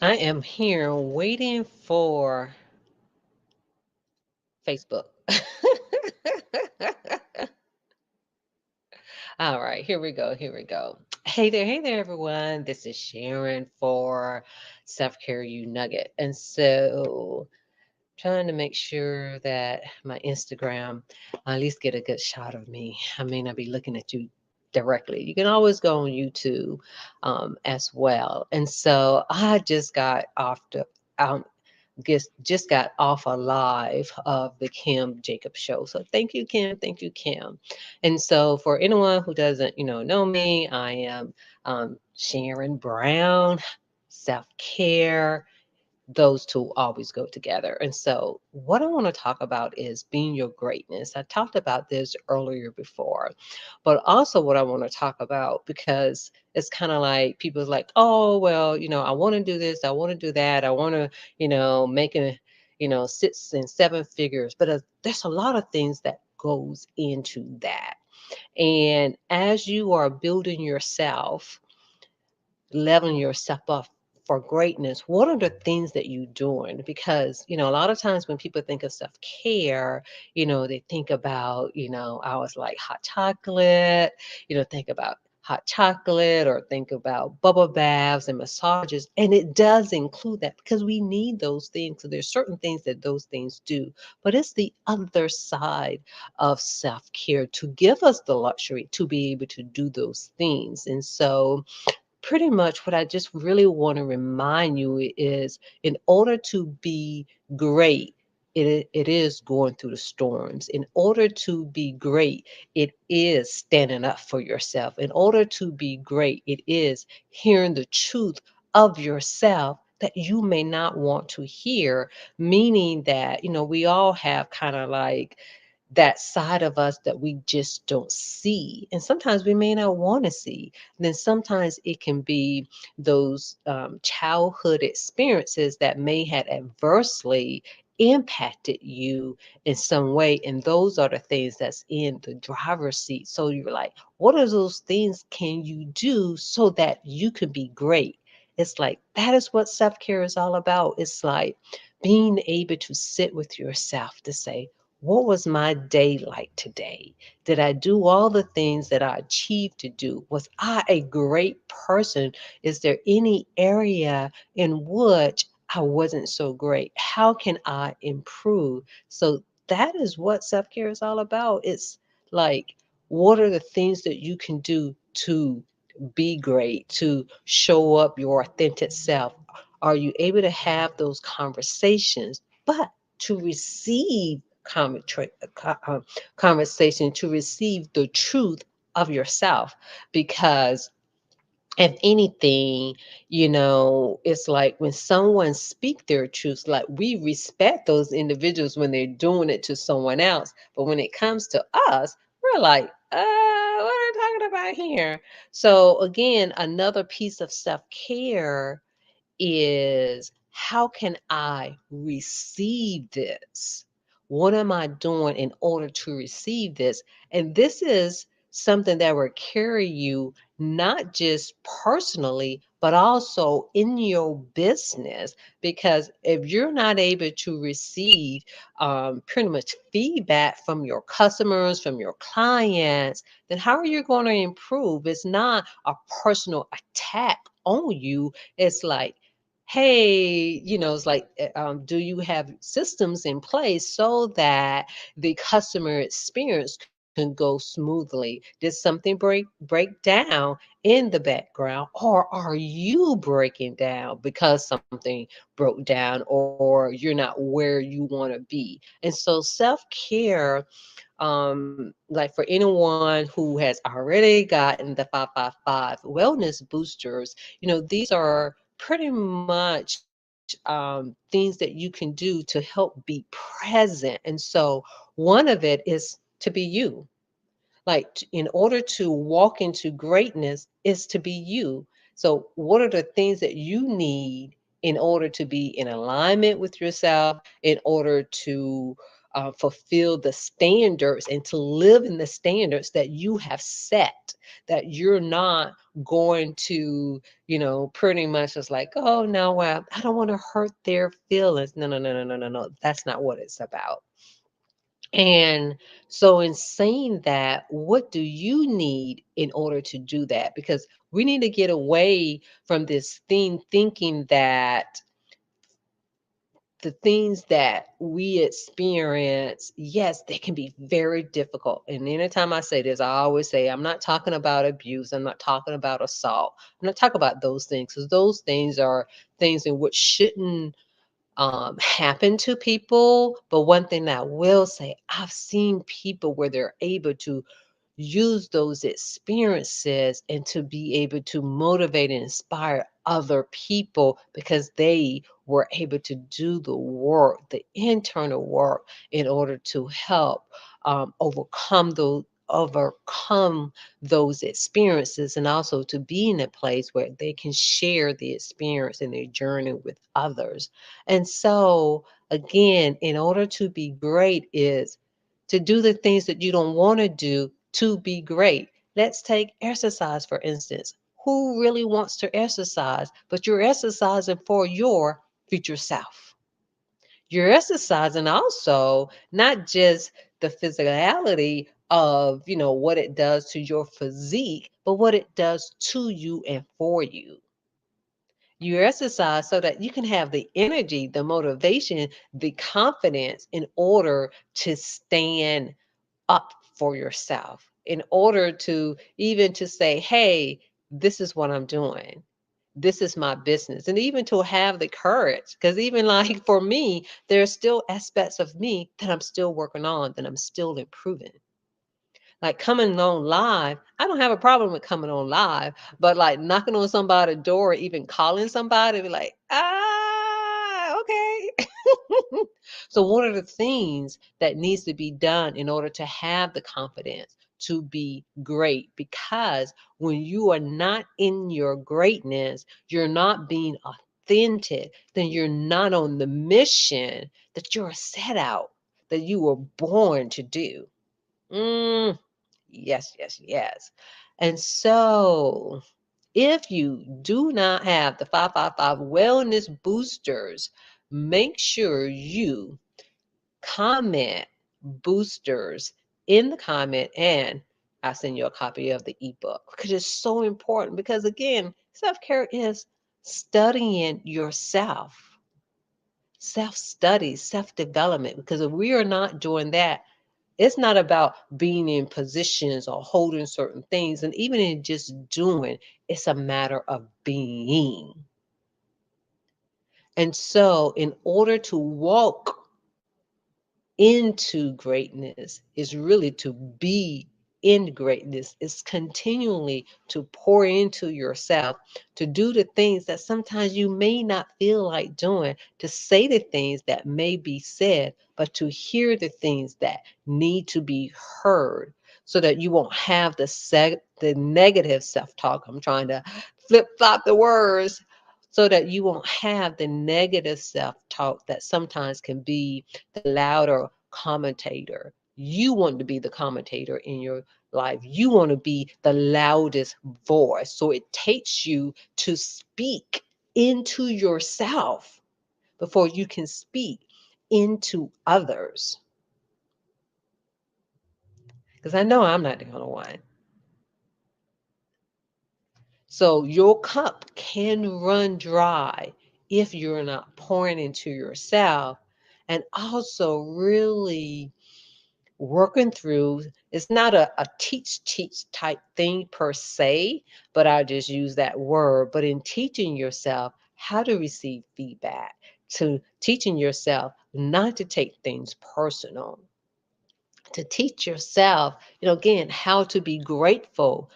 I am here waiting for Facebook. All right, here we go. Here we go. Hey there, everyone. This is Sharon for Self Care You Nugget. And so, trying to make sure that my Instagram I at least get a good shot of me. I may not be looking at you directly. You can always go on YouTube as well. And so, I just got off the. Just got off a live of the Kim Jacob show. So thank you, Kim. Thank you, Kim. And so for anyone who doesn't, know me, I am Sharon Brown, self-care, those two always go together. And so, what I want to talk about is being your greatness. I talked about this earlier before, but also what I want to talk about because it's kind of like people's like, oh, well, I want to do this, I want to do that, I want to, make a, 6 and 7 figures, but there's a lot of things that goes into that. And as you are building yourself, leveling yourself up for greatness, what are the things that you're doing? Because, a lot of times when people think of self-care, they think about, I was like hot chocolate, think about hot chocolate or think about bubble baths and massages. And it does include that because we need those things. So there's certain things that those things do, but it's the other side of self-care to give us the luxury to be able to do those things. And so, pretty much what I just really want to remind you is in order to be great, it is going through the storms. In order to be great, it is standing up for yourself. In order to be great, it is hearing the truth of yourself that you may not want to hear, meaning that, we all have kind of like that side of us that we just don't see. And sometimes we may not want to see. And then sometimes it can be those childhood experiences that may have adversely impacted you in some way. And those are the things that's in the driver's seat. So you're like, what are those things can you do so that you can be great? It's like that is what self-care is all about. It's like being able to sit with yourself to say, what was my day like today? Did I do all the things that I achieved to do? Was I a great person? Is there any area in which I wasn't so great? How can I improve? So that is what self care is all about. It's like, what are the things that you can do to be great, to show up your authentic self? Are you able to have those conversations, but to receive conversation, to receive the truth of yourself? Because if anything, it's like when someone speak their truths, like we respect those individuals when they're doing it to someone else, but when it comes to us, we're like, what are you talking about here? So again, another piece of self-care is, how can I receive this? What am I doing in order to receive this? And this is something that will carry you not just personally, but also in your business. Because if you're not able to receive pretty much feedback from your customers, from your clients, then how are you going to improve? It's not a personal attack on you. It's like, hey, it's like, do you have systems in place so that the customer experience can go smoothly? Did something break down in the background, or are you breaking down because something broke down, or you're not where you want to be? And so self-care, like for anyone who has already gotten the 555 wellness boosters, these are pretty much things that you can do to help be present. And so one of it is to be you. Like in order to walk into greatness is to be you. So what are the things that you need in order to be in alignment with yourself, in order to fulfill the standards and to live in the standards that you have set, that you're not going to, pretty much just like, oh, no, well, I don't want to hurt their feelings. No, no, no, no, no, no, no. That's not what it's about. And so, in saying that, what do you need in order to do that? Because we need to get away from this thing thinking that the things that we experience, yes, they can be very difficult. And anytime I say this, I always say, I'm not talking about abuse. I'm not talking about assault. I'm not talking about those things because those things are things in which shouldn't happen to people. But one thing that I will say, I've seen people where they're able to use those experiences and to be able to motivate and inspire other people because they were able to do the work, the internal work, in order to help overcome those experiences, and also to be in a place where they can share the experience and their journey with others. And so, again, in order to be great is to do the things that you don't want to do to be great. Let's take exercise, for instance. Who really wants to exercise? But you're exercising for your future self. You're exercising also not just the physicality of, what it does to your physique, but what it does to you and for you. You exercise so that you can have the energy, the motivation, the confidence in order to stand up for yourself, in order to even to say, hey, this is what I'm doing. This is my business. And even to have the courage, because even like for me, there's still aspects of me that I'm still working on, that I'm still improving. Like coming on live, I don't have a problem with coming on live, but like knocking on somebody's door, or even calling somebody, be like, okay. So what are the things that needs to be done in order to have the confidence to be great? Because when you are not in your greatness, you're not being authentic, then you're not on the mission that you're set out, that you were born to do. Mm, yes, yes, yes. And so, if you do not have the 555 wellness boosters, make sure you comment boosters in the comment, and I'll send you a copy of the ebook because it's so important. Because again, self-care is studying yourself, self-study, self-development. Because if we are not doing that, it's not about being in positions or holding certain things. And even in just doing, it's a matter of being. And so, in order to walk into greatness, is really to be in greatness, is continually to pour into yourself, to do the things that sometimes you may not feel like doing, to say the things that may be said, but to hear the things that need to be heard, so that you won't have the negative self-talk. I'm trying to flip flop the words, so that you won't have the negative self-talk that sometimes can be the louder commentator. You want to be the commentator in your life. You want to be the loudest voice. So it takes you to speak into yourself before you can speak into others. Because I know I'm not the only one. So your cup can run dry if you're not pouring into yourself, and also really working through. It's not a teach type thing per se, but I just use that word. But in teaching yourself how to receive feedback, to teaching yourself not to take things personal, to teach yourself, again, how to be grateful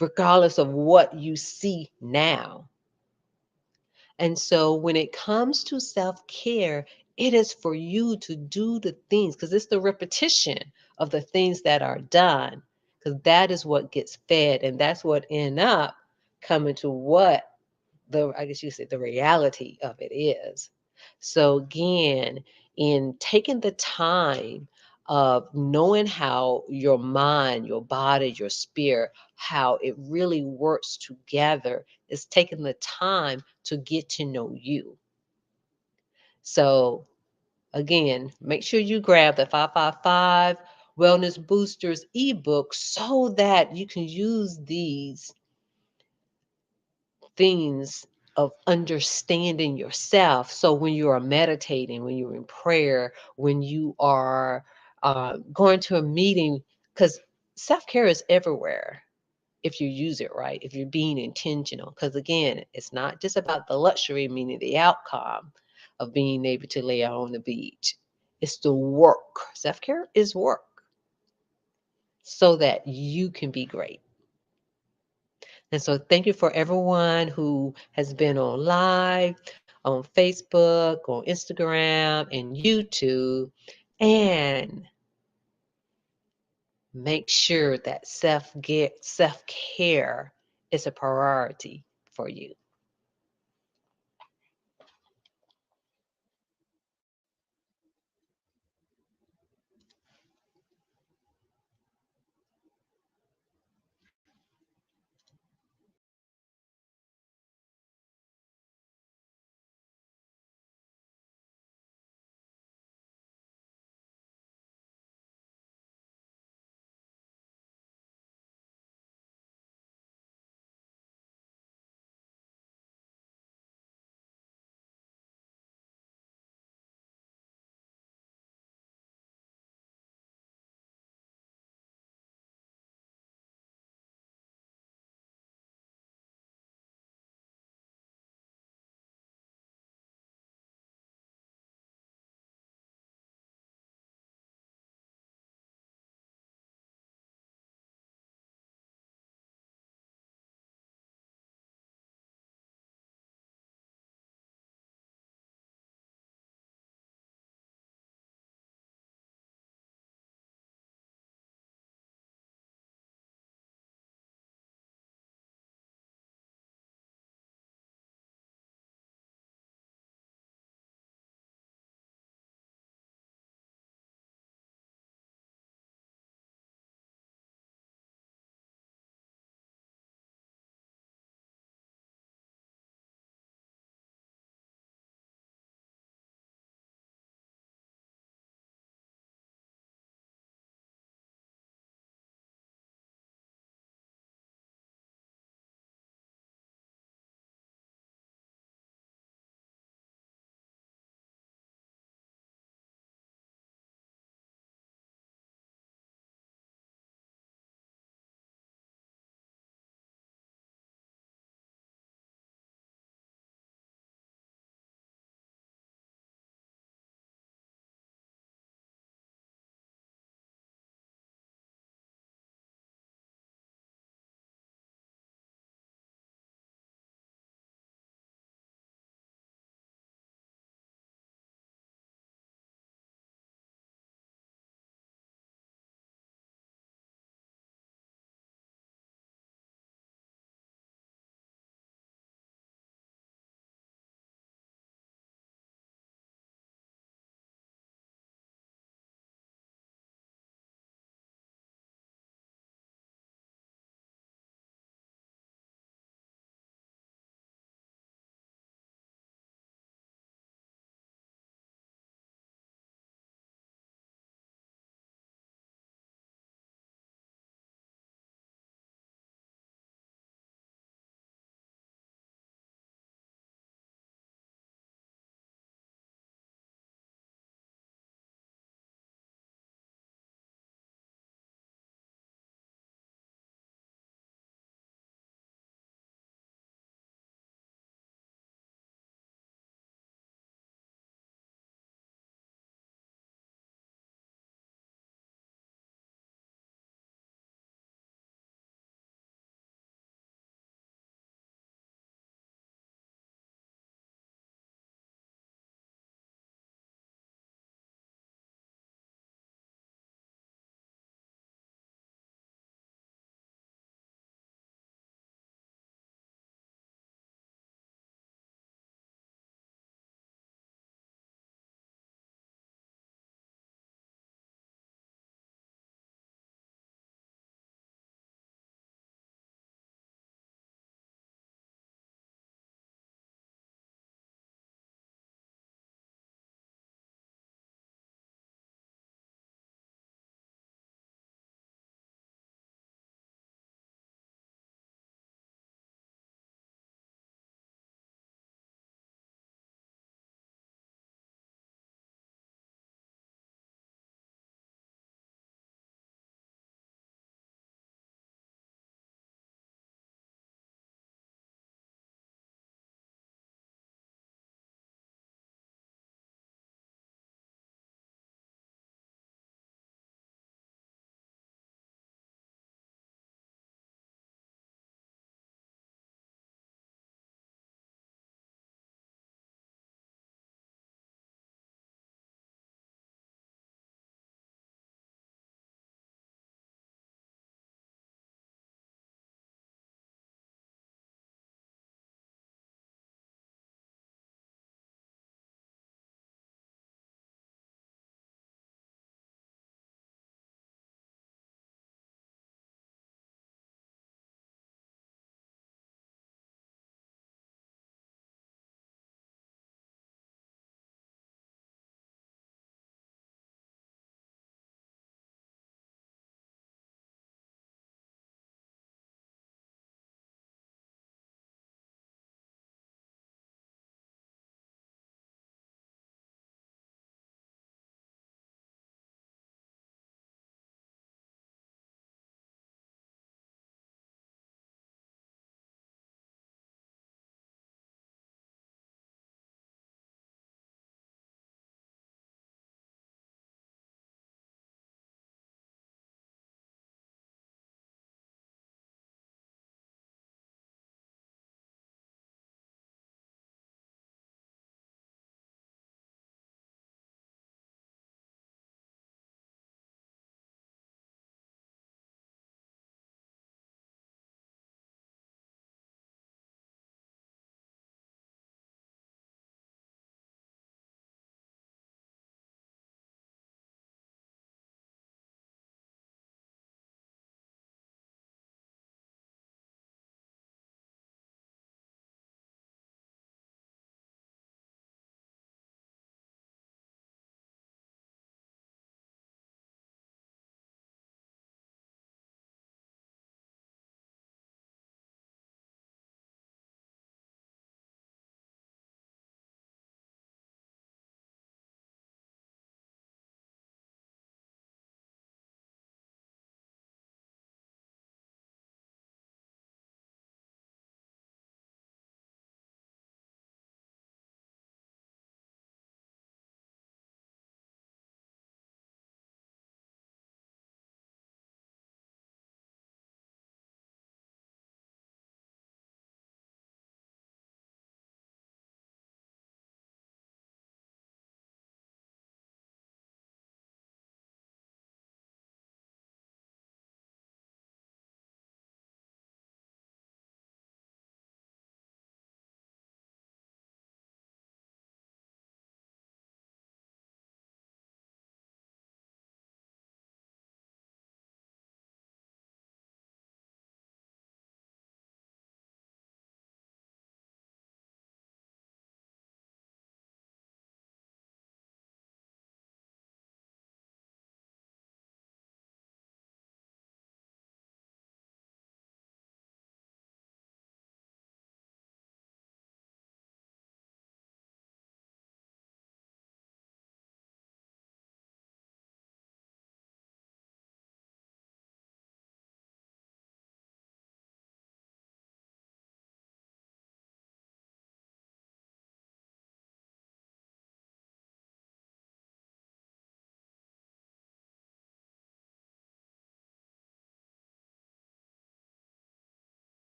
regardless of what you see now. And so when it comes to self care, it is for you to do the things, because it's the repetition of the things that are done, because that is what gets fed, and that's what end up coming to what I guess you say the reality of it is. So, again, in taking the time of knowing how your mind, your body, your spirit, how it really works together, is taking the time to get to know you. So, again, make sure you grab the 555 Wellness Boosters ebook so that you can use these things of understanding yourself. So when you are meditating, when you're in prayer, when you are going to a meeting, because self-care is everywhere if you use it right, if you're being intentional. Because again, it's not just about the luxury, meaning the outcome of being able to lay out on the beach. It's the work. Self-care is work so that you can be great. And so thank you for everyone who has been on live, on Facebook, on Instagram, and YouTube. And make sure that self-care is a priority for you.